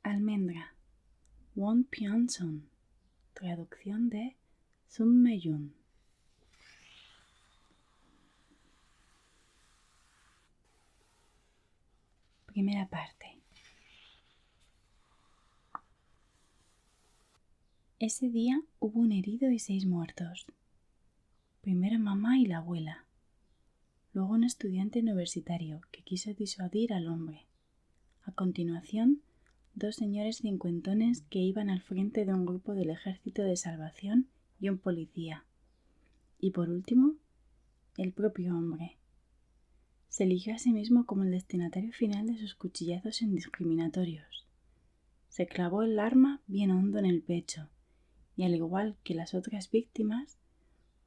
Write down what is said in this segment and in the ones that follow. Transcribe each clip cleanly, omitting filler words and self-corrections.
Almendra, Won Pyeong-sun. Traducción de Sun Me-yun. Primera parte. Ese día hubo un herido y 6 muertos. Primero mamá y la abuela. Luego un estudiante universitario que quiso disuadir al hombre. A continuación, 2 señores cincuentones que iban al frente de un grupo del Ejército de Salvación y un policía. Y por último, el propio hombre. Se eligió a sí mismo como el destinatario final de sus cuchillazos indiscriminatorios. Se clavó el arma bien hondo en el pecho y, al igual que las otras víctimas,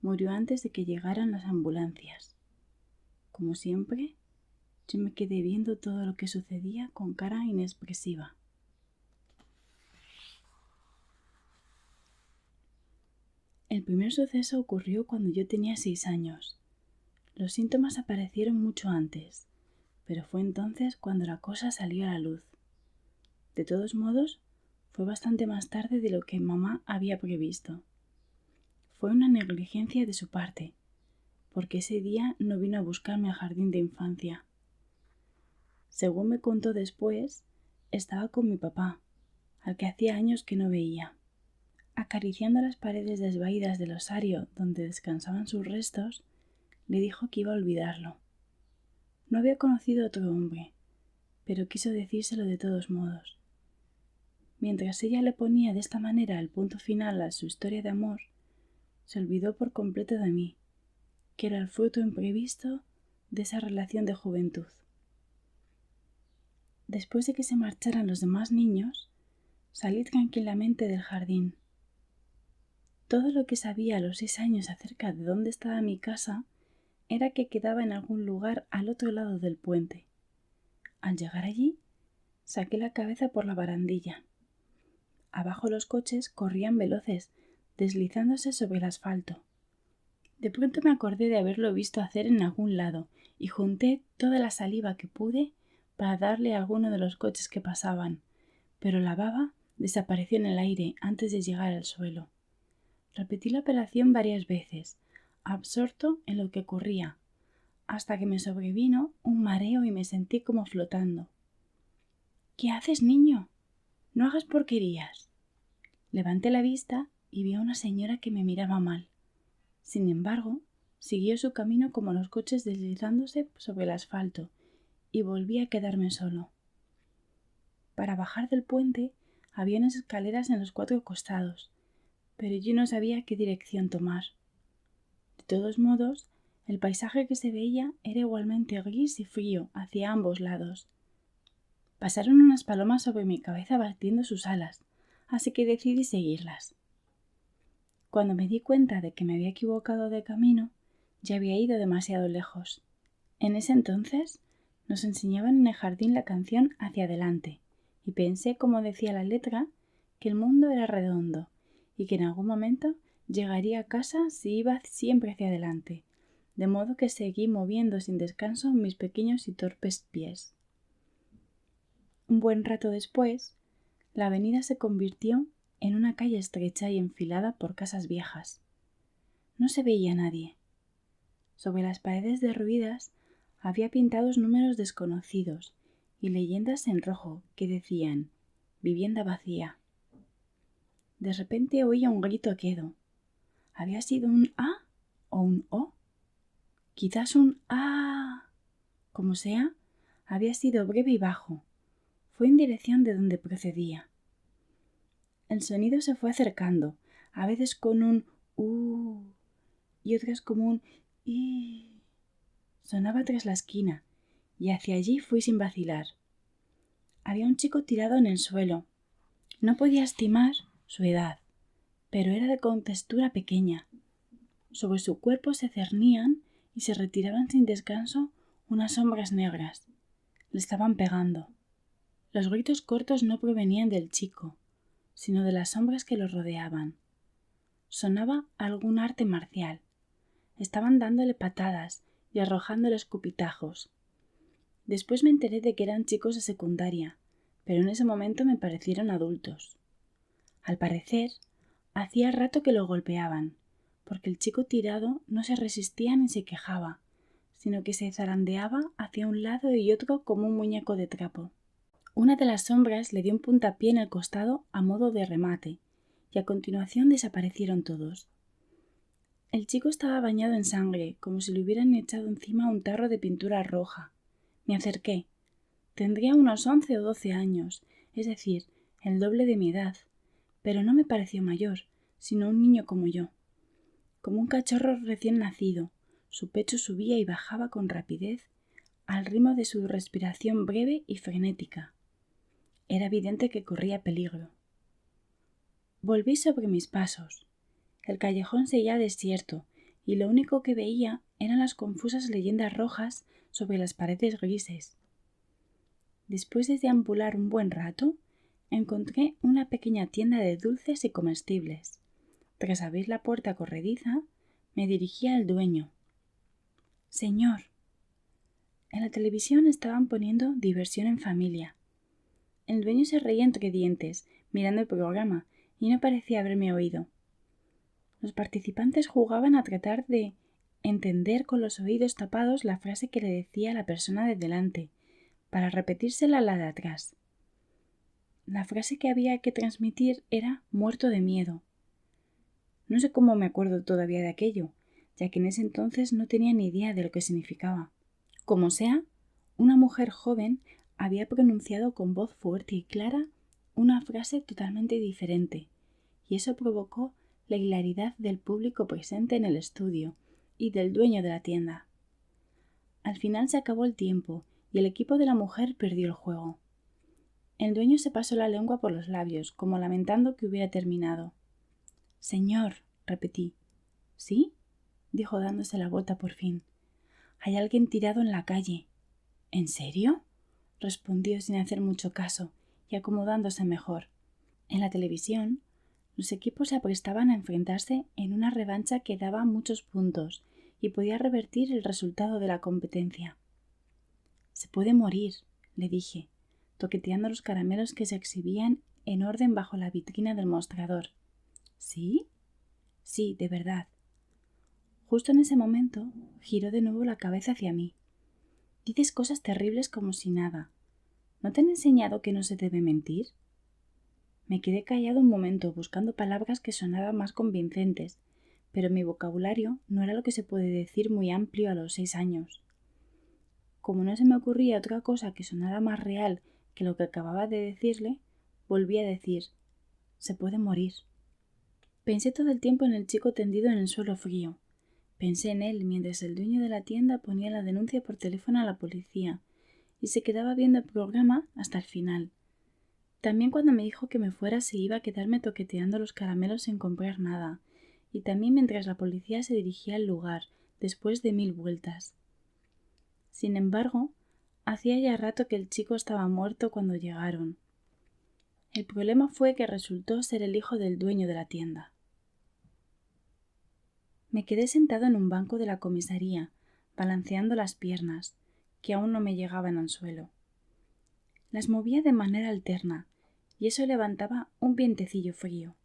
murió antes de que llegaran las ambulancias. Como siempre, yo me quedé viendo todo lo que sucedía con cara inexpresiva. El primer suceso ocurrió cuando yo tenía 6 años. Los síntomas aparecieron mucho antes, pero fue entonces cuando la cosa salió a la luz. De todos modos, fue bastante más tarde de lo que mamá había previsto. Fue una negligencia de su parte, porque ese día no vino a buscarme al jardín de infancia. Según me contó después, estaba con mi papá, al que hacía años que no veía. Acariciando las paredes desvaídas del osario donde descansaban sus restos, le dijo que iba a olvidarlo. No había conocido a otro hombre, pero quiso decírselo de todos modos. Mientras ella le ponía de esta manera el punto final a su historia de amor, se olvidó por completo de mí, que era el fruto imprevisto de esa relación de juventud. Después de que se marcharan los demás niños, salí tranquilamente del jardín. Todo lo que sabía a los 6 años acerca de dónde estaba mi casa era que quedaba en algún lugar al otro lado del puente. Al llegar allí, saqué la cabeza por la barandilla. Abajo los coches corrían veloces, deslizándose sobre el asfalto. De pronto me acordé de haberlo visto hacer en algún lado y junté toda la saliva que pude para darle a alguno de los coches que pasaban, pero la baba desapareció en el aire antes de llegar al suelo. Repetí la operación varias veces, absorto en lo que ocurría, hasta que me sobrevino un mareo y me sentí como flotando. ¿Qué haces, niño? No hagas porquerías. Levanté la vista y vi a una señora que me miraba mal. Sin embargo, siguió su camino como los coches deslizándose sobre el asfalto y volví a quedarme solo. Para bajar del puente había unas escaleras en los 4 costados, pero yo no sabía qué dirección tomar. De todos modos, el paisaje que se veía era igualmente gris y frío hacia ambos lados. Pasaron unas palomas sobre mi cabeza batiendo sus alas, así que decidí seguirlas. Cuando me di cuenta de que me había equivocado de camino, ya había ido demasiado lejos. En ese entonces nos enseñaban en el jardín la canción Hacia adelante, y pensé, como decía la letra, que el mundo era redondo y que en algún momento llegaría a casa si iba siempre hacia adelante, de modo que seguí moviendo sin descanso mis pequeños y torpes pies. Un buen rato después, la avenida se convirtió en una calle estrecha y enfilada por casas viejas. No se veía nadie. Sobre las paredes derruidas había pintados números desconocidos y leyendas en rojo que decían «Vivienda vacía». De repente oía un grito quedo. ¿Había sido un A o un O? Quizás un A. Como sea, había sido breve y bajo. Fue en dirección de donde procedía. El sonido se fue acercando, a veces con un y otras como un I. Sonaba tras la esquina, y hacia allí fui sin vacilar. Había un chico tirado en el suelo. No podía estimar su edad, pero era de contextura pequeña. Sobre su cuerpo se cernían y se retiraban sin descanso unas sombras negras. Le estaban pegando. Los gritos cortos no provenían del chico, sino de las sombras que lo rodeaban. Sonaba algún arte marcial. Estaban dándole patadas y arrojándole escupitajos. Después me enteré de que eran chicos de secundaria, pero en ese momento me parecieron adultos. Al parecer, hacía rato que lo golpeaban, porque el chico tirado no se resistía ni se quejaba, sino que se zarandeaba hacia un lado y otro como un muñeco de trapo. Una de las sombras le dio un puntapié en el costado a modo de remate, y a continuación desaparecieron todos. El chico estaba bañado en sangre, como si le hubieran echado encima un tarro de pintura roja. Me acerqué. Tendría unos 11 o 12 años, es decir, el doble de mi edad, pero no me pareció mayor, sino un niño como yo. Como un cachorro recién nacido, su pecho subía y bajaba con rapidez, al ritmo de su respiración breve y frenética. Era evidente que corría peligro. Volví sobre mis pasos. El callejón seguía desierto, y lo único que veía eran las confusas leyendas rojas sobre las paredes grises. Después de deambular un buen rato, encontré una pequeña tienda de dulces y comestibles. Tras abrir la puerta corrediza, me dirigí al dueño. Señor. En la televisión estaban poniendo Diversión en Familia. El dueño se reía entre dientes, mirando el programa, y no parecía haberme oído. Los participantes jugaban a tratar de entender con los oídos tapados la frase que le decía a la persona de delante, para repetírsela a la de atrás. La frase que había que transmitir era muerto de miedo. No sé cómo me acuerdo todavía de aquello, ya que en ese entonces no tenía ni idea de lo que significaba. Como sea, una mujer joven había pronunciado con voz fuerte y clara una frase totalmente diferente, y eso provocó la hilaridad del público presente en el estudio y del dueño de la tienda. Al final se acabó el tiempo y el equipo de la mujer perdió el juego. El dueño se pasó la lengua por los labios, como lamentando que hubiera terminado. Señor, repetí. ¿Sí? Dijo dándose la vuelta por fin. Hay alguien tirado en la calle. ¿En serio? Respondió sin hacer mucho caso y acomodándose mejor. En la televisión, los equipos se aprestaban a enfrentarse en una revancha que daba muchos puntos y podía revertir el resultado de la competencia. Se puede morir, le dije, toqueteando los caramelos que se exhibían en orden bajo la vitrina del mostrador. ¿Sí? Sí, de verdad. Justo en ese momento giró de nuevo la cabeza hacia mí. Dices cosas terribles como si nada. ¿No te han enseñado que no se debe mentir? Me quedé callado un momento buscando palabras que sonaran más convincentes, pero mi vocabulario no era lo que se puede decir muy amplio a los 6 años. Como no se me ocurría otra cosa que sonara más real que lo que acababa de decirle, volví a decir, se puede morir. Pensé todo el tiempo en el chico tendido en el suelo frío. Pensé en él mientras el dueño de la tienda ponía la denuncia por teléfono a la policía y se quedaba viendo el programa hasta el final. También cuando me dijo que me fuera se iba a quedarme toqueteando los caramelos sin comprar nada, y también mientras la policía se dirigía al lugar, después de 1000 vueltas. Sin embargo, hacía ya rato que el chico estaba muerto cuando llegaron. El problema fue que resultó ser el hijo del dueño de la tienda. Me quedé sentado en un banco de la comisaría, balanceando las piernas, que aún no me llegaban al suelo. Las movía de manera alterna, y eso levantaba un vientecillo frío.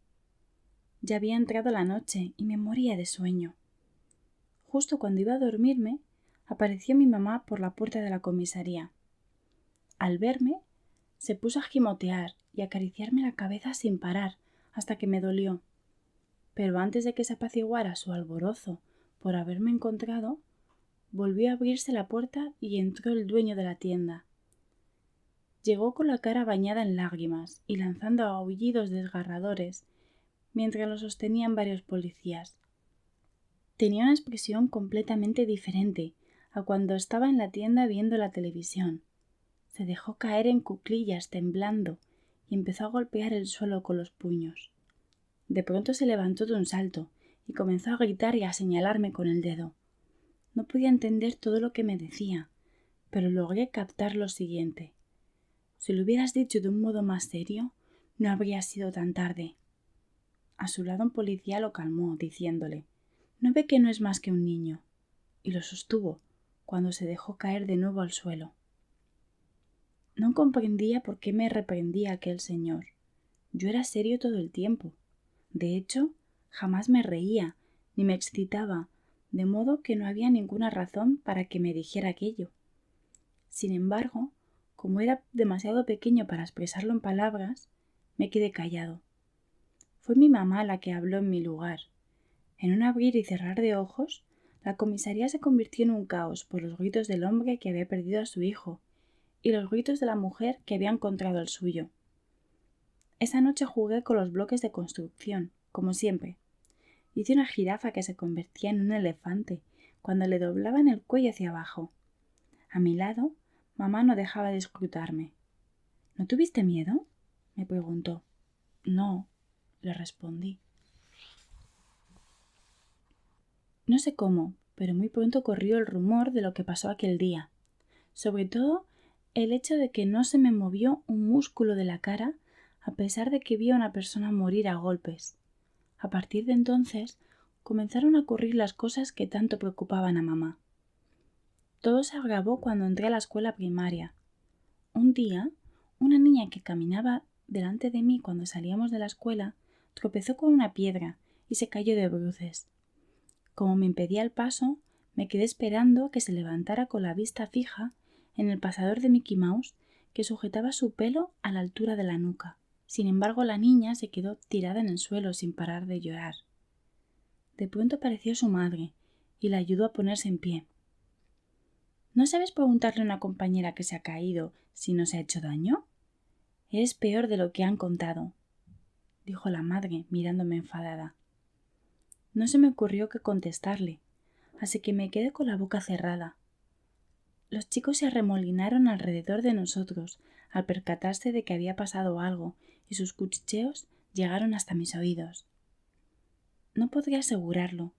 Ya había entrado la noche y me moría de sueño. Justo cuando iba a dormirme, apareció mi mamá por la puerta de la comisaría. Al verme, se puso a gimotear y acariciarme la cabeza sin parar hasta que me dolió. Pero antes de que se apaciguara su alborozo por haberme encontrado, volvió a abrirse la puerta y entró el dueño de la tienda. Llegó con la cara bañada en lágrimas y lanzando aullidos desgarradores, mientras lo sostenían varios policías. Tenía una expresión completamente diferente a cuando estaba en la tienda viendo la televisión. Se dejó caer en cuclillas temblando y empezó a golpear el suelo con los puños. De pronto se levantó de un salto y comenzó a gritar y a señalarme con el dedo. No podía entender todo lo que me decía, pero logré captar lo siguiente. Si lo hubieras dicho de un modo más serio, no habría sido tan tarde. A su lado un policía lo calmó, diciéndole: «¿No ve que no es más que un niño?», y lo sostuvo cuando se dejó caer de nuevo al suelo. No comprendía por qué me reprendía aquel señor. Yo era serio todo el tiempo. De hecho, jamás me reía ni me excitaba, de modo que no había ninguna razón para que me dijera aquello. Sin embargo, como era demasiado pequeño para expresarlo en palabras, me quedé callado. Fue mi mamá la que habló en mi lugar. En un abrir y cerrar de ojos, la comisaría se convirtió en un caos por los gritos del hombre que había perdido a su hijo y los gritos de la mujer que había encontrado el suyo. Esa noche jugué con los bloques de construcción, como siempre. Hice una jirafa que se convertía en un elefante cuando le doblaban el cuello hacia abajo. A mi lado, mamá no dejaba de escrutarme. ¿No tuviste miedo?, me preguntó. No, le respondí. No sé cómo, pero muy pronto corrió el rumor de lo que pasó aquel día. Sobre todo, el hecho de que no se me movió un músculo de la cara a pesar de que vi a una persona morir a golpes. A partir de entonces, comenzaron a ocurrir las cosas que tanto preocupaban a mamá. Todo se agravó cuando entré a la escuela primaria. Un día, una niña que caminaba delante de mí cuando salíamos de la escuela tropezó con una piedra y se cayó de bruces. Como me impedía el paso, me quedé esperando a que se levantara con la vista fija en el pasador de Mickey Mouse que sujetaba su pelo a la altura de la nuca. Sin embargo, la niña se quedó tirada en el suelo sin parar de llorar. De pronto apareció su madre y la ayudó a ponerse en pie. ¿No sabes preguntarle a una compañera que se ha caído si no se ha hecho daño? Es peor de lo que han contado, dijo la madre mirándome enfadada. No se me ocurrió qué contestarle, así que me quedé con la boca cerrada. Los chicos se arremolinaron alrededor de nosotros al percatarse de que había pasado algo y sus cuchicheos llegaron hasta mis oídos. No podría asegurarlo,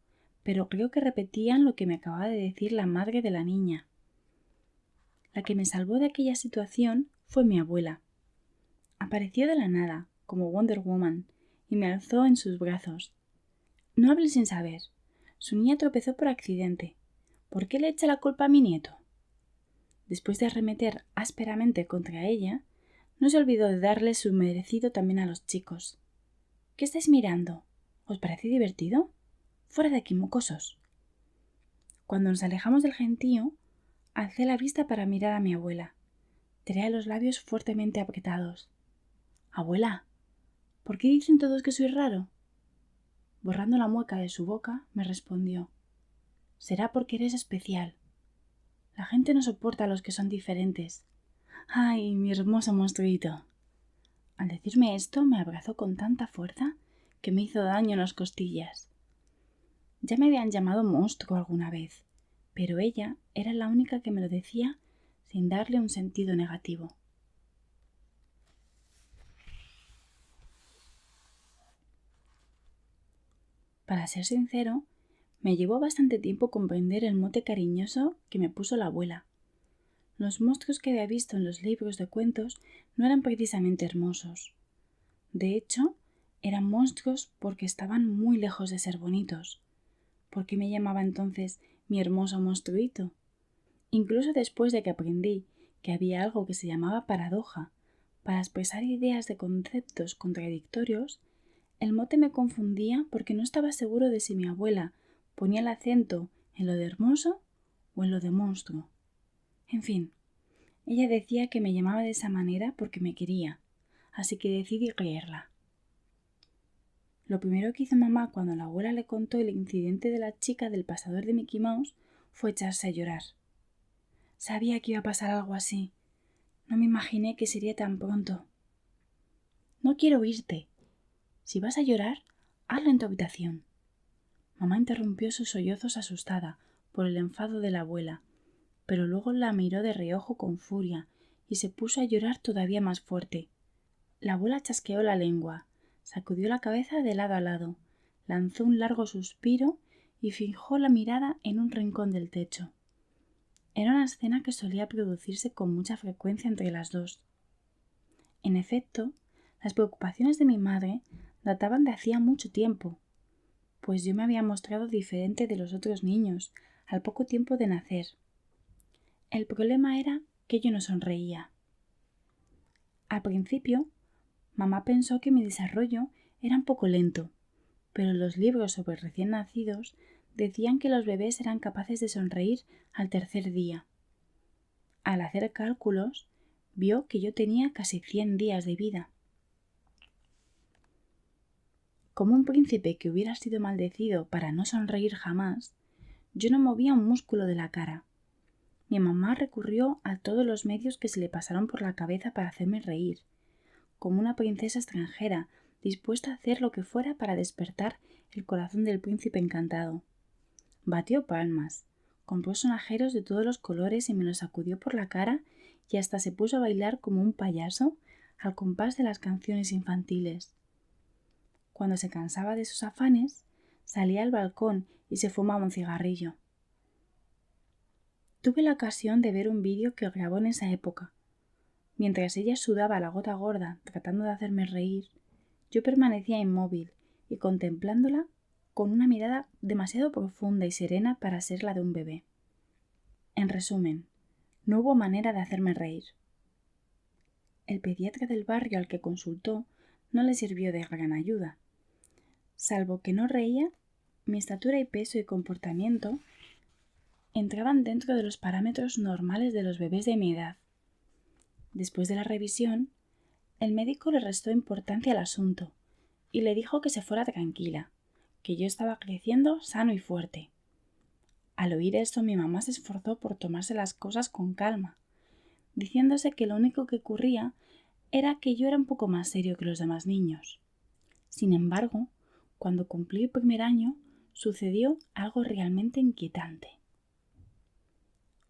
pero creo que repetían lo que me acababa de decir la madre de la niña. La que me salvó de aquella situación fue mi abuela. Apareció de la nada, como Wonder Woman, y me alzó en sus brazos. No hables sin saber. Su niña tropezó por accidente. ¿Por qué le echa la culpa a mi nieto? Después de arremeter ásperamente contra ella, no se olvidó de darle su merecido también a los chicos. ¿Qué estáis mirando? ¿Os parece divertido? ¡Fuera de aquí, mocosos! Cuando nos alejamos del gentío, alcé la vista para mirar a mi abuela. Tenía los labios fuertemente apretados. Abuela, ¿por qué dicen todos que soy raro? Borrando la mueca de su boca, me respondió. Será porque eres especial. La gente no soporta a los que son diferentes. ¡Ay, mi hermoso monstruito! Al decirme esto, me abrazó con tanta fuerza que me hizo daño en las costillas. Ya me habían llamado monstruo alguna vez, pero ella era la única que me lo decía sin darle un sentido negativo. Para ser sincero, me llevó bastante tiempo comprender el mote cariñoso que me puso la abuela. Los monstruos que había visto en los libros de cuentos no eran precisamente hermosos. De hecho, eran monstruos porque estaban muy lejos de ser bonitos. ¿Por qué me llamaba entonces mi hermoso monstruito? Incluso después de que aprendí que había algo que se llamaba paradoja, para expresar ideas de conceptos contradictorios, el mote me confundía porque no estaba seguro de si mi abuela ponía el acento en lo de hermoso o en lo de monstruo. En fin, ella decía que me llamaba de esa manera porque me quería, así que decidí creerla. Lo primero que hizo mamá cuando la abuela le contó el incidente de la chica del pasador de Mickey Mouse fue echarse a llorar. Sabía que iba a pasar algo así. No me imaginé que sería tan pronto. No quiero oírte. Si vas a llorar, hazlo en tu habitación. Mamá interrumpió sus sollozos asustada por el enfado de la abuela, pero luego la miró de reojo con furia y se puso a llorar todavía más fuerte. La abuela chasqueó la lengua, sacudió la cabeza de lado a lado, lanzó un largo suspiro y fijó la mirada en un rincón del techo. Era una escena que solía producirse con mucha frecuencia entre las dos. En efecto, las preocupaciones de mi madre databan de hacía mucho tiempo, pues yo me había mostrado diferente de los otros niños al poco tiempo de nacer. El problema era que yo no sonreía. Al principio, mamá pensó que mi desarrollo era un poco lento, pero los libros sobre recién nacidos decían que los bebés eran capaces de sonreír al tercer día. Al hacer cálculos, vio que yo tenía casi 100 días de vida. Como un príncipe que hubiera sido maldecido para no sonreír jamás, yo no movía un músculo de la cara. Mi mamá recurrió a todos los medios que se le pasaron por la cabeza para hacerme reír, como una princesa extranjera dispuesta a hacer lo que fuera para despertar el corazón del príncipe encantado. Batió palmas, compró sonajeros de todos los colores y me los sacudió por la cara y hasta se puso a bailar como un payaso al compás de las canciones infantiles. Cuando se cansaba de sus afanes, salía al balcón y se fumaba un cigarrillo. Tuve la ocasión de ver un vídeo que grabó en esa época. Mientras ella sudaba la gota gorda tratando de hacerme reír, yo permanecía inmóvil y contemplándola con una mirada demasiado profunda y serena para ser la de un bebé. En resumen, no hubo manera de hacerme reír. El pediatra del barrio al que consultó no le sirvió de gran ayuda. Salvo que no reía, mi estatura y peso y comportamiento entraban dentro de los parámetros normales de los bebés de mi edad. Después de la revisión, el médico le restó importancia al asunto y le dijo que se fuera tranquila, que yo estaba creciendo sano y fuerte. Al oír esto, mi mamá se esforzó por tomarse las cosas con calma, diciéndose que lo único que ocurría era que yo era un poco más serio que los demás niños. Sin embargo, cuando cumplí el primer año, sucedió algo realmente inquietante.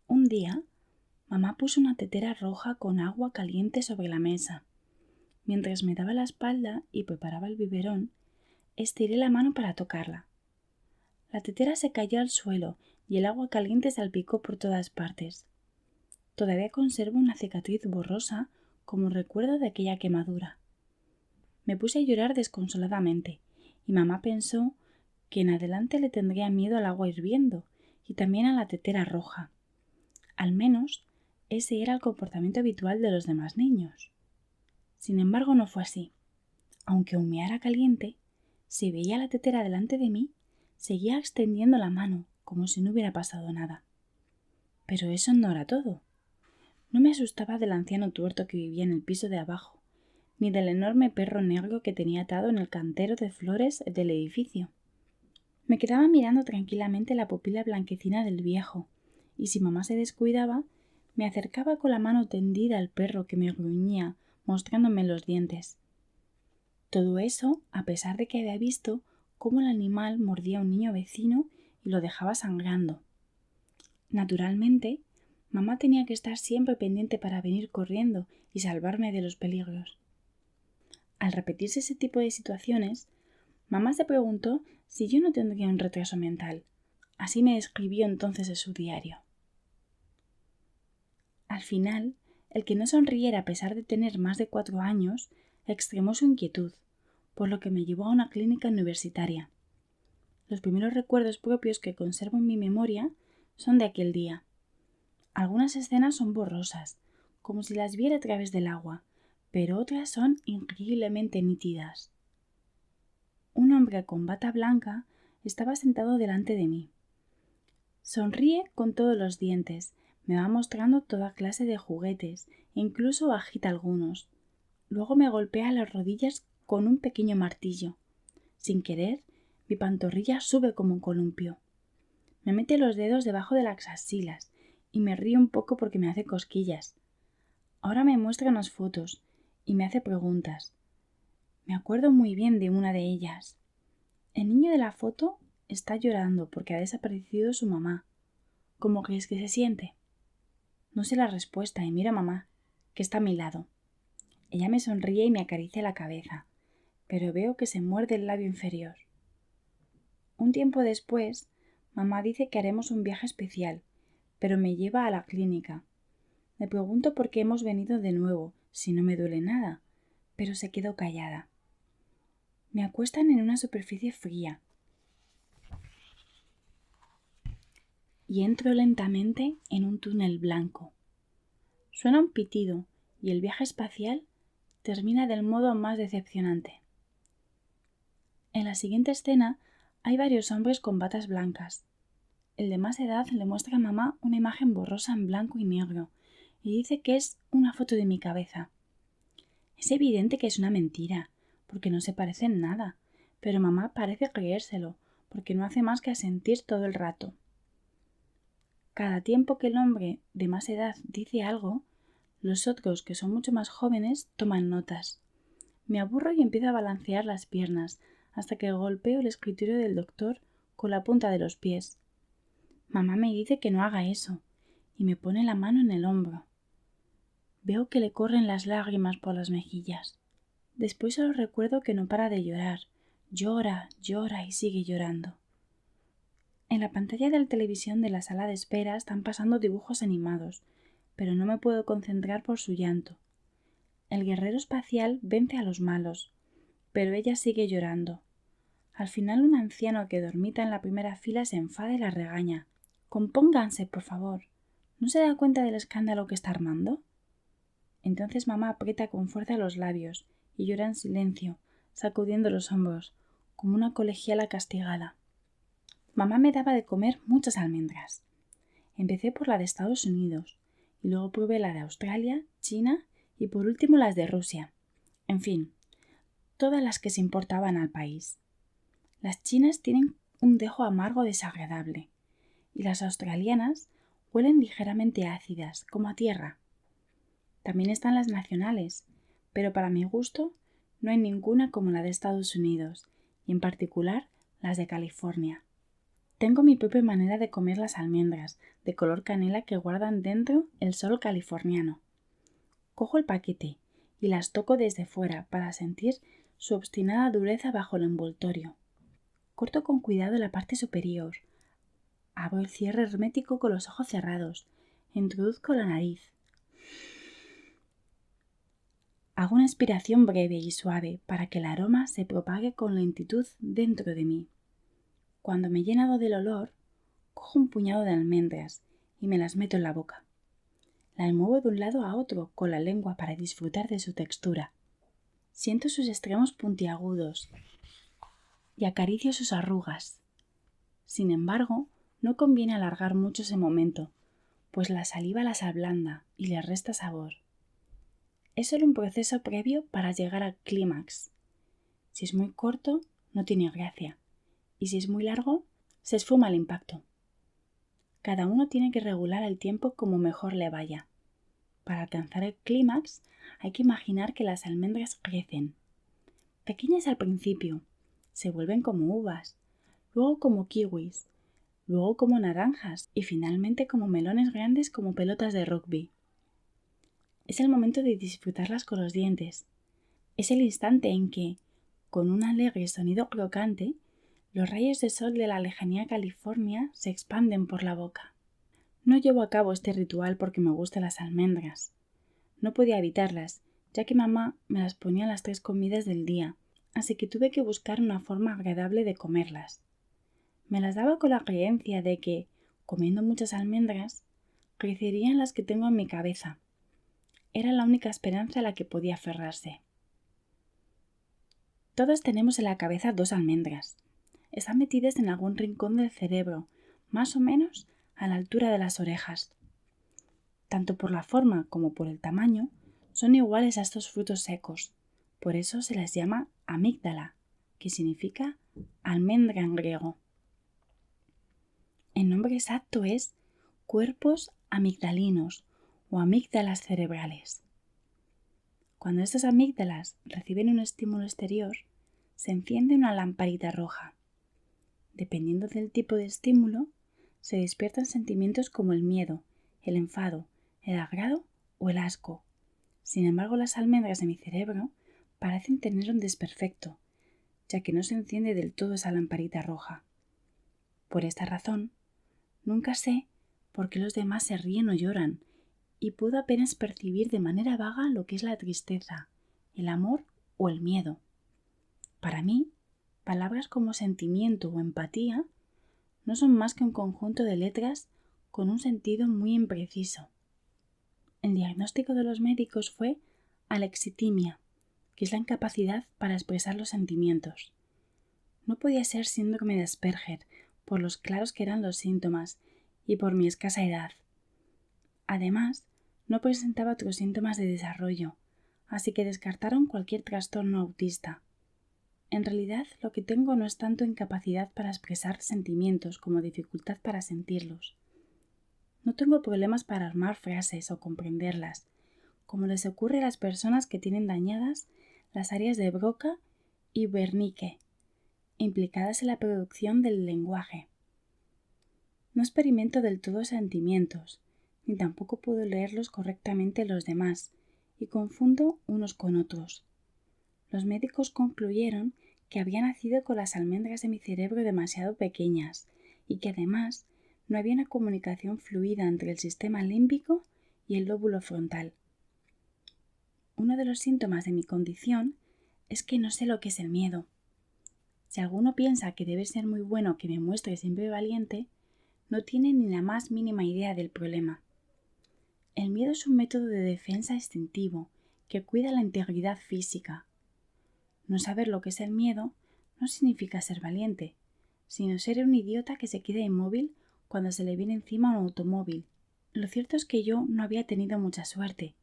Un día, mamá puso una tetera roja con agua caliente sobre la mesa. Mientras me daba la espalda y preparaba el biberón, estiré la mano para tocarla. La tetera se cayó al suelo y el agua caliente salpicó por todas partes. Todavía conservo una cicatriz borrosa como recuerdo de aquella quemadura. Me puse a llorar desconsoladamente y mamá pensó que en adelante le tendría miedo al agua hirviendo y también a la tetera roja. Al menos ese era el comportamiento habitual de los demás niños. Sin embargo, no fue así. Aunque humeara caliente, si veía la tetera delante de mí, seguía extendiendo la mano como si no hubiera pasado nada. Pero eso no era todo. No me asustaba del anciano tuerto que vivía en el piso de abajo, ni del enorme perro negro que tenía atado en el cantero de flores del edificio. Me quedaba mirando tranquilamente la pupila blanquecina del viejo, y si mamá se descuidaba, me acercaba con la mano tendida al perro que me gruñía, mostrándome los dientes. Todo eso a pesar de que había visto cómo el animal mordía a un niño vecino y lo dejaba sangrando. Naturalmente, mamá tenía que estar siempre pendiente para venir corriendo y salvarme de los peligros. Al repetirse ese tipo de situaciones, mamá se preguntó si yo no tendría un retraso mental. Así me describió entonces en su diario. Al final, el que no sonriera a pesar de tener más de 4 años extremó su inquietud, por lo que me llevó a una clínica universitaria. Los primeros recuerdos propios que conservo en mi memoria son de aquel día. Algunas escenas son borrosas, como si las viera a través del agua, pero otras son increíblemente nítidas. Un hombre con bata blanca estaba sentado delante de mí. Sonríe con todos los dientes, me va mostrando toda clase de juguetes e incluso agita algunos. Luego me golpea las rodillas con un pequeño martillo. Sin querer, mi pantorrilla sube como un columpio. Me mete los dedos debajo de las axilas y me río un poco porque me hace cosquillas. Ahora me muestra unas fotos y me hace preguntas. Me acuerdo muy bien de una de ellas. El niño de la foto está llorando porque ha desaparecido su mamá. ¿Cómo crees que se siente? No sé la respuesta y miro a mamá, que está a mi lado. Ella me sonríe y me acaricia la cabeza, pero veo que se muerde el labio inferior. Un tiempo después, mamá dice que haremos un viaje especial, pero me lleva a la clínica. Me pregunto por qué hemos venido de nuevo, si no me duele nada, pero se quedó callada. Me acuestan en una superficie fría y entro lentamente en un túnel blanco. Suena un pitido y el viaje espacial termina del modo más decepcionante. En la siguiente escena hay varios hombres con batas blancas. El de más edad le muestra a mamá una imagen borrosa en blanco y negro y dice que es una foto de mi cabeza. Es evidente que es una mentira, porque no se parece en nada, pero mamá parece creérselo, porque no hace más que asentir todo el rato. Cada tiempo que el hombre de más edad dice algo, los otros, que son mucho más jóvenes, toman notas. Me aburro y empiezo a balancear las piernas, hasta que golpeo el escritorio del doctor con la punta de los pies. Mamá me dice que no haga eso, y me pone la mano en el hombro. Veo que le corren las lágrimas por las mejillas. Después solo recuerdo que no para de llorar. Llora, llora y sigue llorando. En la pantalla de la televisión de la sala de espera están pasando dibujos animados, pero no me puedo concentrar por su llanto. El guerrero espacial vence a los malos, pero ella sigue llorando. Al final un anciano que dormita en la primera fila se enfada y la regaña. «Compónganse, por favor. ¿No se da cuenta del escándalo que está armando?» Entonces mamá aprieta con fuerza los labios y llora en silencio, sacudiendo los hombros, como una colegiala castigada. Mamá me daba de comer muchas almendras. Empecé por la de Estados Unidos, y luego probé la de Australia, China y por último las de Rusia. En fin, todas las que se importaban al país. Las chinas tienen un dejo amargo desagradable, y las australianas huelen ligeramente ácidas, como a tierra. También están las nacionales, pero para mi gusto no hay ninguna como la de Estados Unidos, y en particular las de California. Tengo mi propia manera de comer las almendras, de color canela que guardan dentro el sol californiano. Cojo el paquete y las toco desde fuera para sentir su obstinada dureza bajo el envoltorio. Corto con cuidado la parte superior. Abro el cierre hermético con los ojos cerrados. Introduzco la nariz. Hago una aspiración breve y suave para que el aroma se propague con lentitud dentro de mí. Cuando me he llenado del olor, cojo un puñado de almendras y me las meto en la boca. Las muevo de un lado a otro con la lengua para disfrutar de su textura. Siento sus extremos puntiagudos y acaricio sus arrugas. Sin embargo, no conviene alargar mucho ese momento, pues la saliva las ablanda y les resta sabor. Es solo un proceso previo para llegar al clímax. Si es muy corto, no tiene gracia, y si es muy largo, se esfuma el impacto. Cada uno tiene que regular el tiempo como mejor le vaya. Para alcanzar el clímax hay que imaginar que las almendras crecen. Pequeñas al principio, se vuelven como uvas, luego como kiwis, luego como naranjas y finalmente como melones grandes como pelotas de rugby. Es el momento de disfrutarlas con los dientes. Es el instante en que, con un alegre sonido crocante, los rayos de sol de la lejanía California se expanden por la boca. No llevo a cabo este ritual porque me gustan las almendras. No podía evitarlas, ya que mamá me las ponía a las 3 comidas del día, así que tuve que buscar una forma agradable de comerlas. Me las daba con la creencia de que, comiendo muchas almendras, crecerían las que tengo en mi cabeza. Era la única esperanza a la que podía aferrarse. Todos tenemos en la cabeza 2 almendras. Están metidas en algún rincón del cerebro, más o menos a la altura de las orejas. Tanto por la forma como por el tamaño, son iguales a estos frutos secos. Por eso se les llama amígdala, que significa almendra en griego. El nombre exacto es cuerpos amigdalinos o amígdalas cerebrales. Cuando estas amígdalas reciben un estímulo exterior, se enciende una lamparita roja. Dependiendo del tipo de estímulo, se despiertan sentimientos como el miedo, el enfado, el agrado o el asco. Sin embargo, las almendras de mi cerebro parecen tener un desperfecto, ya que no se enciende del todo esa lamparita roja. Por esta razón, nunca sé por qué los demás se ríen o lloran, y puedo apenas percibir de manera vaga lo que es la tristeza, el amor o el miedo. Para mí, palabras como sentimiento o empatía no son más que un conjunto de letras con un sentido muy impreciso. El diagnóstico de los médicos fue alexitimia, que es la incapacidad para expresar los sentimientos. No podía ser síndrome de Asperger, por los claros que eran los síntomas y por mi escasa edad. Además, no presentaba otros síntomas de desarrollo, así que descartaron cualquier trastorno autista. En realidad, lo que tengo no es tanto incapacidad para expresar sentimientos como dificultad para sentirlos. No tengo problemas para armar frases o comprenderlas, como les ocurre a las personas que tienen dañadas las áreas de Broca y Wernicke, implicadas en la producción del lenguaje. No experimento del todo sentimientos, ni tampoco puedo leerlos correctamente los demás, y confundo unos con otros. Los médicos concluyeron que había nacido con las almendras de mi cerebro demasiado pequeñas y que además no había una comunicación fluida entre el sistema límbico y el lóbulo frontal. Uno de los síntomas de mi condición es que no sé lo que es el miedo. Si alguno piensa que debe ser muy bueno que me muestre siempre valiente, no tiene ni la más mínima idea del problema. El miedo es un método de defensa instintivo que cuida la integridad física. No saber lo que es el miedo no significa ser valiente, sino ser un idiota que se queda inmóvil cuando se le viene encima un automóvil. Lo cierto es que yo no había tenido mucha suerte.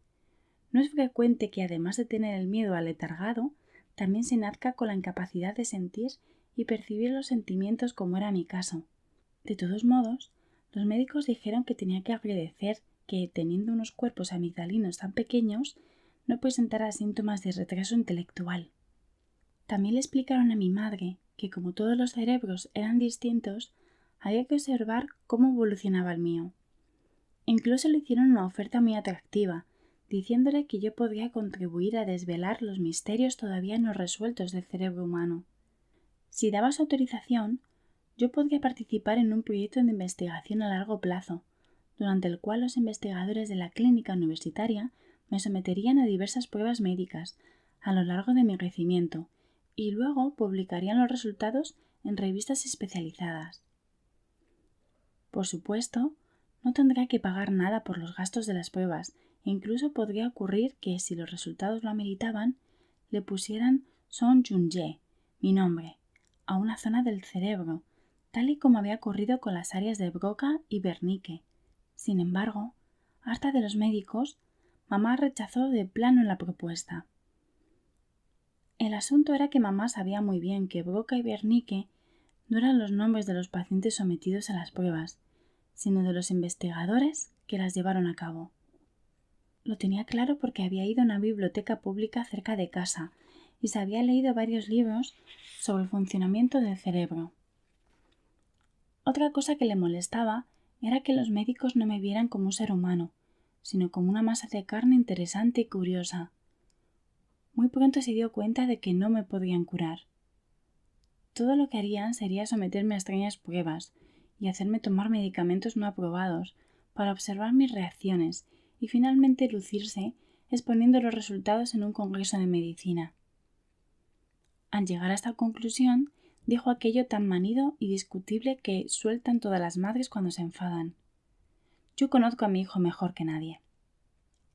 No es frecuente que además de tener el miedo aletargado, también se nazca con la incapacidad de sentir y percibir los sentimientos como era mi caso. De todos modos, los médicos dijeron que tenía que agradecer que, teniendo unos cuerpos amigdalinos tan pequeños, no presentara síntomas de retraso intelectual. También le explicaron a mi madre que, como todos los cerebros eran distintos, había que observar cómo evolucionaba el mío. Incluso le hicieron una oferta muy atractiva, diciéndole que yo podría contribuir a desvelar los misterios todavía no resueltos del cerebro humano. Si daba su autorización, yo podría participar en un proyecto de investigación a largo plazo, durante el cual los investigadores de la clínica universitaria me someterían a diversas pruebas médicas a lo largo de mi crecimiento y luego publicarían los resultados en revistas especializadas. Por supuesto, no tendría que pagar nada por los gastos de las pruebas e incluso podría ocurrir que, si los resultados lo ameritaban, le pusieran Song Jun-jae, mi nombre, a una zona del cerebro, tal y como había ocurrido con las áreas de Broca y Wernicke. Sin embargo, harta de los médicos, mamá rechazó de plano la propuesta. El asunto era que mamá sabía muy bien que Broca y Wernicke no eran los nombres de los pacientes sometidos a las pruebas, sino de los investigadores que las llevaron a cabo. Lo tenía claro porque había ido a una biblioteca pública cerca de casa y se había leído varios libros sobre el funcionamiento del cerebro. Otra cosa que le molestaba era que los médicos no me vieran como un ser humano, sino como una masa de carne interesante y curiosa. Muy pronto se dio cuenta de que no me podían curar. Todo lo que harían sería someterme a extrañas pruebas y hacerme tomar medicamentos no aprobados para observar mis reacciones y finalmente lucirse exponiendo los resultados en un congreso de medicina. Al llegar a esta conclusión, dijo aquello tan manido y discutible que sueltan todas las madres cuando se enfadan. Yo conozco a mi hijo mejor que nadie.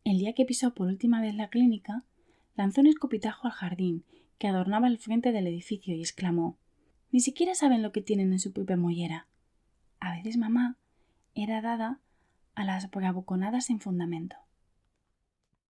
El día que pisó por última vez la clínica, lanzó un escupitajo al jardín que adornaba el frente del edificio y exclamó: «Ni siquiera saben lo que tienen en su propia mollera». A veces mamá era dada a las bravuconadas sin fundamento.